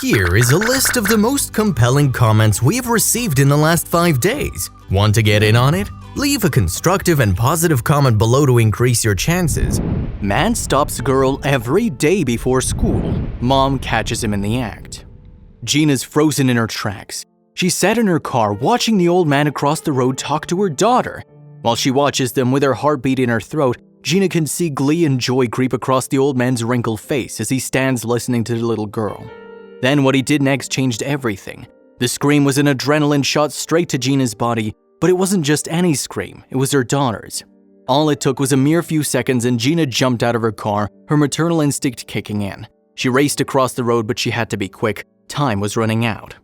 Here is a list of the most compelling comments we've received in the last 5 days. Want to get in on it? Leave a constructive and positive comment below to increase your chances. Man stops girl every day before school. Mom catches him in the act. Gina's frozen in her tracks. She sat in her car watching the old man across the road talk to her daughter. While she watches them with her heartbeat in her throat, Gina can see glee and joy creep across the old man's wrinkled face as he stands listening to the little girl. Then what he did next changed everything. The scream was an adrenaline shot straight to Gina's body, but it wasn't just any scream, it was her daughter's. All it took was a mere few seconds and Gina jumped out of her car, her maternal instinct kicking in. She raced across the road, but she had to be quick. Time was running out.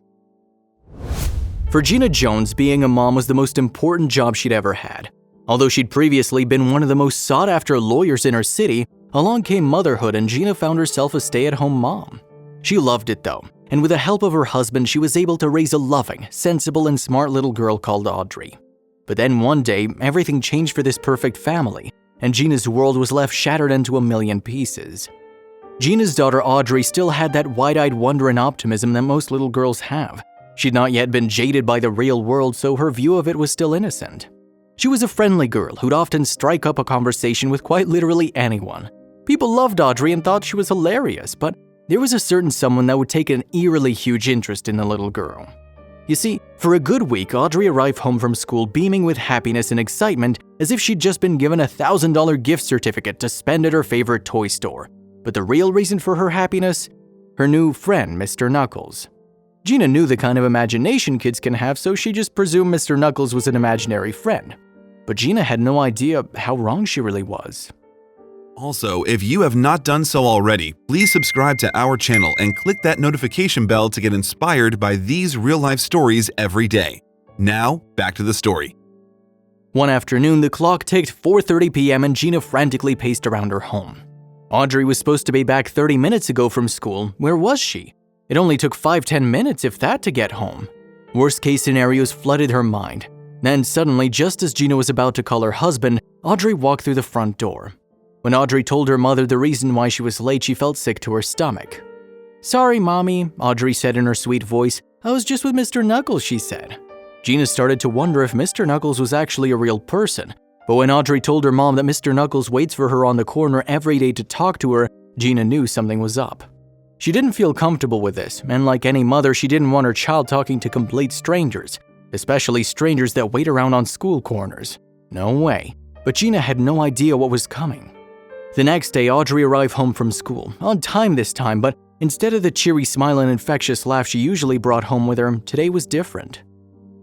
For Gina Jones, being a mom was the most important job she'd ever had. Although she'd previously been one of the most sought-after lawyers in her city, along came motherhood and Gina found herself a stay-at-home mom. She loved it though, and with the help of her husband, she was able to raise a loving, sensible, and smart little girl called Audrey. But then one day, everything changed for this perfect family, and Gina's world was left shattered into a million pieces. Gina's daughter Audrey still had that wide-eyed wonder and optimism that most little girls have. She'd not yet been jaded by the real world, so her view of it was still innocent. She was a friendly girl who'd often strike up a conversation with quite literally anyone. People loved Audrey and thought she was hilarious, but there was a certain someone that would take an eerily huge interest in the little girl. You see, for a good week, Audrey arrived home from school beaming with happiness and excitement as if she'd just been given a $1,000 gift certificate to spend at her favorite toy store. But the real reason for her happiness? Her new friend, Mr. Knuckles. Gina knew the kind of imagination kids can have, so she just presumed Mr. Knuckles was an imaginary friend. But Gina had no idea how wrong she really was. Also, if you have not done so already, please subscribe to our channel and click that notification bell to get inspired by these real-life stories every day. Now, back to the story. One afternoon, the clock ticked 4:30 p.m. and Gina frantically paced around her home. Audrey was supposed to be back 30 minutes ago from school. Where was she? It only took 5-10 minutes, if that, to get home. Worst-case scenarios flooded her mind. Then suddenly, just as Gina was about to call her husband, Audrey walked through the front door. When Audrey told her mother the reason why she was late, she felt sick to her stomach. "Sorry, Mommy," Audrey said in her sweet voice. "I was just with Mr. Knuckles," she said. Gina started to wonder if Mr. Knuckles was actually a real person. But when Audrey told her mom that Mr. Knuckles waits for her on the corner every day to talk to her, Gina knew something was up. She didn't feel comfortable with this, and like any mother, she didn't want her child talking to complete strangers, especially strangers that wait around on school corners. No way. But Gina had no idea what was coming. The next day, Audrey arrived home from school, on time this time, but instead of the cheery smile and infectious laugh she usually brought home with her, today was different.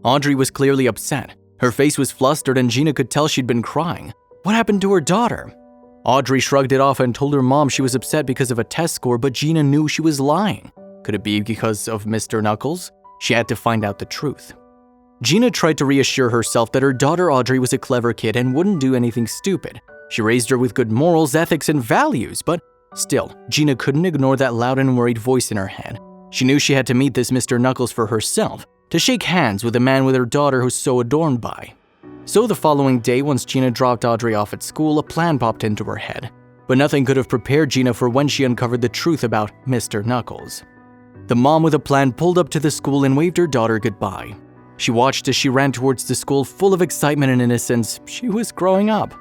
Audrey was clearly upset. Her face was flustered and Gina could tell she'd been crying. What happened to her daughter? Audrey shrugged it off and told her mom she was upset because of a test score, but Gina knew she was lying. Could it be because of Mr. Knuckles? She had to find out the truth. Gina tried to reassure herself that her daughter Audrey was a clever kid and wouldn't do anything stupid. She raised her with good morals, ethics, and values, but still, Gina couldn't ignore that loud and worried voice in her head. She knew she had to meet this Mr. Knuckles for herself, to shake hands with the man with her daughter who's so adorned by. So the following day, once Gina dropped Audrey off at school, a plan popped into her head. But nothing could have prepared Gina for when she uncovered the truth about Mr. Knuckles. The mom with a plan pulled up to the school and waved her daughter goodbye. She watched as she ran towards the school full of excitement and innocence. She was growing up.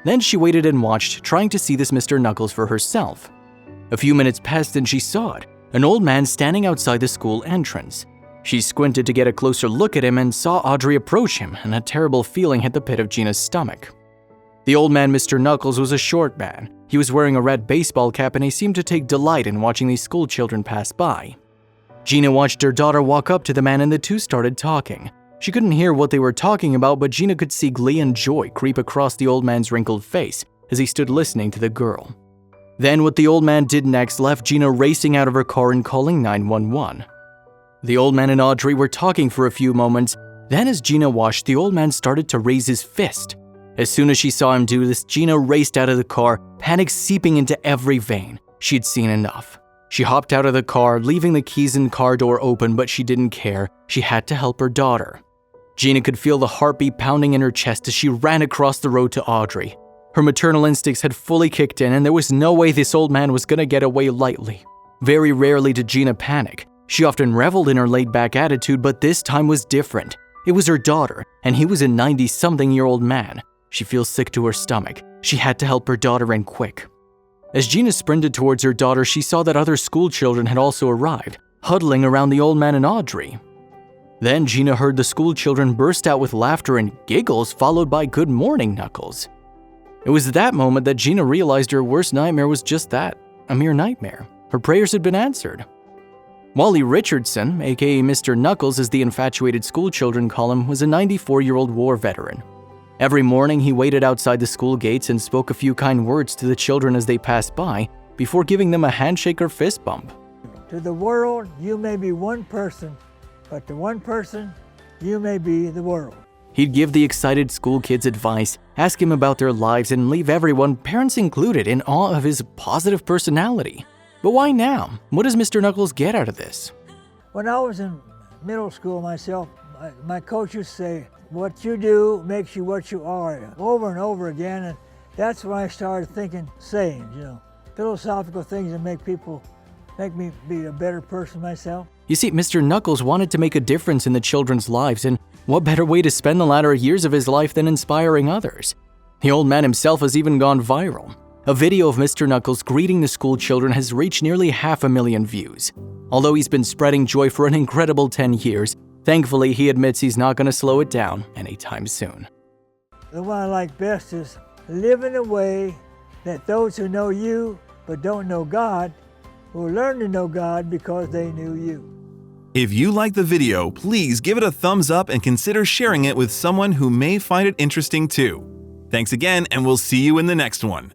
Then she waited and watched, trying to see this Mr. Knuckles for herself. A few minutes passed and she saw it, an old man standing outside the school entrance. She squinted to get a closer look at him and saw Audrey approach him, and a terrible feeling hit the pit of Gina's stomach. The old man, Mr. Knuckles, was a short man. He was wearing a red baseball cap and he seemed to take delight in watching these school children pass by. Gina watched her daughter walk up to the man and the two started talking. She couldn't hear what they were talking about, but Gina could see glee and joy creep across the old man's wrinkled face as he stood listening to the girl. Then what the old man did next left Gina racing out of her car and calling 911. The old man and Audrey were talking for a few moments. Then as Gina watched, the old man started to raise his fist. As soon as she saw him do this, Gina raced out of the car, panic seeping into every vein. She'd seen enough. She hopped out of the car, leaving the keys in the car door open, but she didn't care. She had to help her daughter. Gina could feel the heartbeat pounding in her chest as she ran across the road to Audrey. Her maternal instincts had fully kicked in, and there was no way this old man was going to get away lightly. Very rarely did Gina panic, She often reveled in her laid-back attitude, but this time was different. It was her daughter, and he was a 90-something-year-old man. She feels sick to her stomach. She had to help her daughter in quick. As Gina sprinted towards her daughter, she saw that other school children had also arrived, huddling around the old man and Audrey. Then Gina heard the school children burst out with laughter and giggles, followed by "Good morning, Knuckles." It was at that moment that Gina realized her worst nightmare was just that, a mere nightmare. Her prayers had been answered. Wally Richardson, aka Mr. Knuckles as the infatuated school children call him, was a 94-year-old war veteran. Every morning he waited outside the school gates and spoke a few kind words to the children as they passed by, before giving them a handshake or fist bump. To the world, you may be one person, but to one person, you may be the world. He'd give the excited school kids advice, ask him about their lives, and leave everyone, parents included, in awe of his positive personality. But why now? What does Mr. Knuckles get out of this? When I was in middle school myself, my coach used to say, what you do makes you what you are, over and over again. And that's when I started thinking sayings, philosophical things that make me be a better person myself. You see, Mr. Knuckles wanted to make a difference in the children's lives, and what better way to spend the latter years of his life than inspiring others? The old man himself has even gone viral. A video of Mr. Knuckles greeting the school children has reached nearly 500,000 views. Although he's been spreading joy for an incredible 10 years, thankfully he admits he's not going to slow it down anytime soon. The one I like best is live in a way that those who know you but don't know God will learn to know God because they knew you. If you like the video, please give it a thumbs up and consider sharing it with someone who may find it interesting too. Thanks again, and we'll see you in the next one.